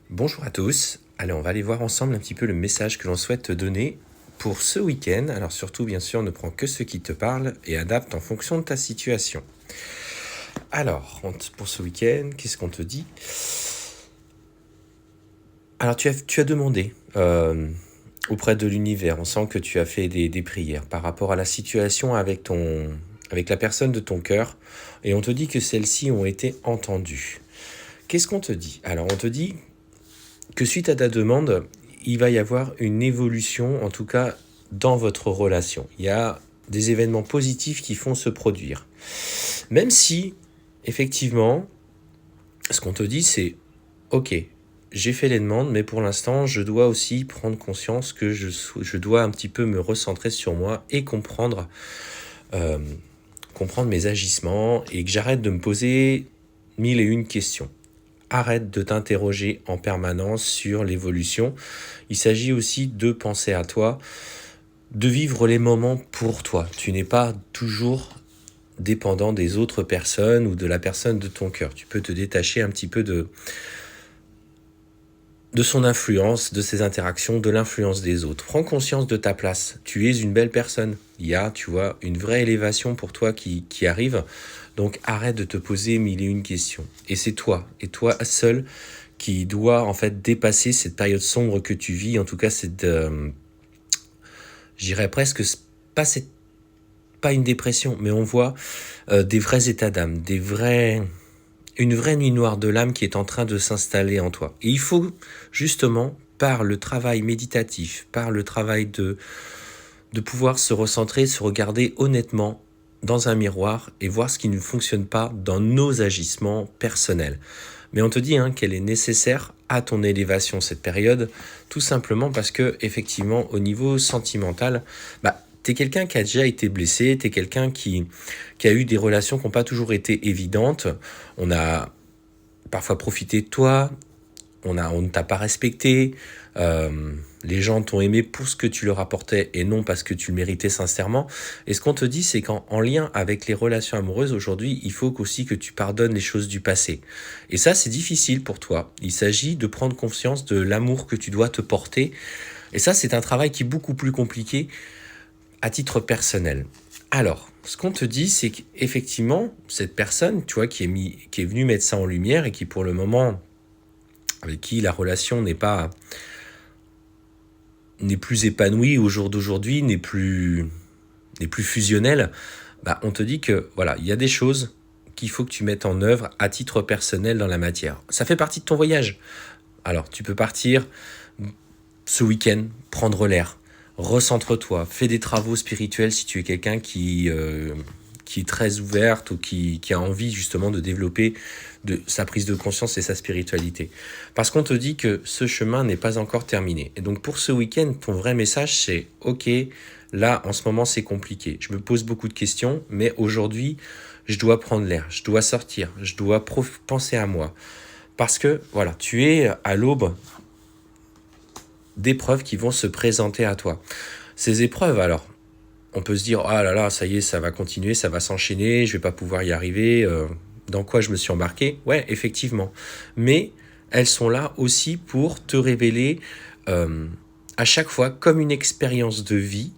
Bonjour à tous. Allez, on va aller voir ensemble un petit peu le message que l'on souhaite te donner pour ce week-end. Alors surtout, bien sûr, ne prends que ce qui te parle et adapte en fonction de ta situation. Alors, pour ce week-end, qu'est-ce qu'on te dit? Alors, tu as demandé auprès de l'univers, on sent que tu as fait des prières par rapport à la situation avec la personne de ton cœur, et on te dit que celles-ci ont été entendues. Qu'est-ce qu'on te dit? Alors, on te dit que suite à ta demande, il va y avoir une évolution, en tout cas dans votre relation. Il y a des événements positifs qui vont se produire. Même si, effectivement, ce qu'on te dit, c'est « Ok, j'ai fait les demandes, mais pour l'instant, je dois aussi prendre conscience que je dois un petit peu me recentrer sur moi et comprendre mes agissements et que j'arrête de me poser mille et une questions. » Arrête de t'interroger en permanence sur l'évolution. Il s'agit aussi de penser à toi, de vivre les moments pour toi. Tu n'es pas toujours dépendant des autres personnes ou de la personne de ton cœur. Tu peux te détacher un petit peu de son influence, de ses interactions, de l'influence des autres. Prends conscience de ta place. Tu es une belle personne. Il y a, tu vois, une vraie élévation pour toi qui arrive. Donc arrête de te poser mille et une questions. Et c'est toi, et toi seul, qui dois en fait dépasser cette période sombre que tu vis. En tout cas, j'irais presque pas une dépression, mais on voit des vrais états d'âme, une vraie nuit noire de l'âme qui est en train de s'installer en toi. Et il faut justement, par le travail méditatif, par le travail de pouvoir se recentrer, se regarder honnêtement dans un miroir et voir ce qui ne fonctionne pas dans nos agissements personnels. Mais on te dit qu'elle est nécessaire à ton élévation, cette période, tout simplement parce que, effectivement, au niveau sentimental, t'es quelqu'un qui a déjà été blessé, t'es quelqu'un qui a eu des relations qui n'ont pas toujours été évidentes. On a parfois profité de toi, on ne t'a pas respecté, les gens t'ont aimé pour ce que tu leur apportais et non parce que tu le méritais sincèrement. Et ce qu'on te dit, c'est qu'en lien avec les relations amoureuses, aujourd'hui, il faut aussi que tu pardonnes les choses du passé. Et ça, c'est difficile pour toi. Il s'agit de prendre conscience de l'amour que tu dois te porter. Et ça, c'est un travail qui est beaucoup plus compliqué à titre personnel. Alors, ce qu'on te dit, c'est qu'effectivement, cette personne, tu vois, qui est venue mettre ça en lumière et qui, pour le moment, avec qui la relation n'est plus épanouie au jour d'aujourd'hui, n'est plus fusionnelle, on te dit que voilà, il y a des choses qu'il faut que tu mettes en œuvre à titre personnel dans la matière. Ça fait partie de ton voyage. Alors, tu peux partir ce week-end, prendre l'air, recentre-toi, fais des travaux spirituels si tu es quelqu'un qui est très ouverte ou qui a envie justement de développer sa prise de conscience et sa spiritualité. Parce qu'on te dit que ce chemin n'est pas encore terminé. Et donc pour ce week-end, ton vrai message, c'est « Ok, là, en ce moment, c'est compliqué. Je me pose beaucoup de questions, mais aujourd'hui, je dois prendre l'air, je dois sortir, je dois penser à moi. » Parce que, voilà, tu es à l'aube d'épreuves qui vont se présenter à toi. Ces épreuves, alors, on peut se dire « Ah là là, ça y est, ça va continuer, ça va s'enchaîner, je vais pas pouvoir y arriver. Dans quoi je me suis embarqué ?» Ouais, effectivement. Mais elles sont là aussi pour te révéler à chaque fois comme une expérience de vie,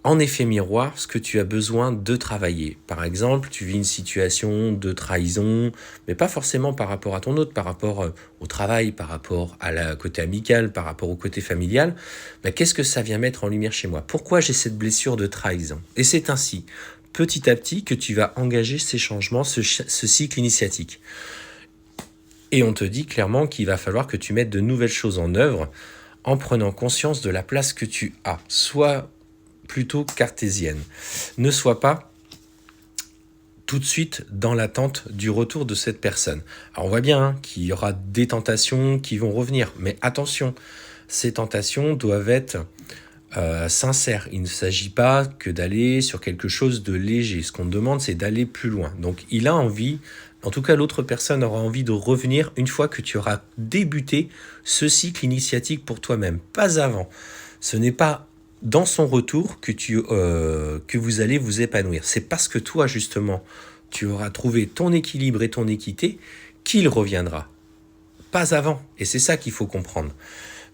en effet miroir, ce que tu as besoin de travailler. Par exemple, tu vis une situation de trahison, mais pas forcément par rapport à ton autre, par rapport au travail, par rapport à la côté amical, par rapport au côté familial. Qu'est-ce que ça vient mettre en lumière chez moi? Pourquoi j'ai cette blessure de trahison? Et c'est ainsi, petit à petit, que tu vas engager ces changements, ce cycle initiatique. Et on te dit clairement qu'il va falloir que tu mettes de nouvelles choses en œuvre en prenant conscience de la place que tu as. Sois plutôt cartésienne. Ne sois pas tout de suite dans l'attente du retour de cette personne. Alors on voit bien qu'il y aura des tentations qui vont revenir, mais attention, ces tentations doivent être sincères. Il ne s'agit pas que d'aller sur quelque chose de léger. Ce qu'on te demande, c'est d'aller plus loin. Donc il a envie, en tout cas l'autre personne aura envie de revenir une fois que tu auras débuté ce cycle initiatique pour toi-même, pas avant. Ce n'est pas dans son retour que vous allez vous épanouir. C'est parce que toi, justement, tu auras trouvé ton équilibre et ton équité qu'il reviendra. pas avant. Et c'est ça qu'il faut comprendre.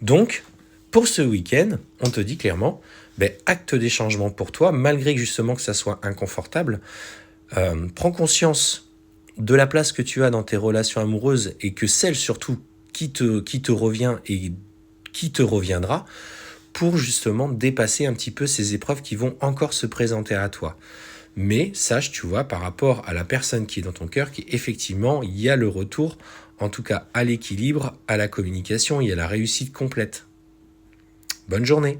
Donc, pour ce week-end, on te dit clairement, acte des changements pour toi, malgré que justement que ça soit inconfortable. Prends conscience de la place que tu as dans tes relations amoureuses et que celle surtout qui te revient et qui te reviendra pour justement dépasser un petit peu ces épreuves qui vont encore se présenter à toi. Mais sache, tu vois, par rapport à la personne qui est dans ton cœur, qu'effectivement, il y a le retour, en tout cas à l'équilibre, à la communication et à la réussite complète. Bonne journée!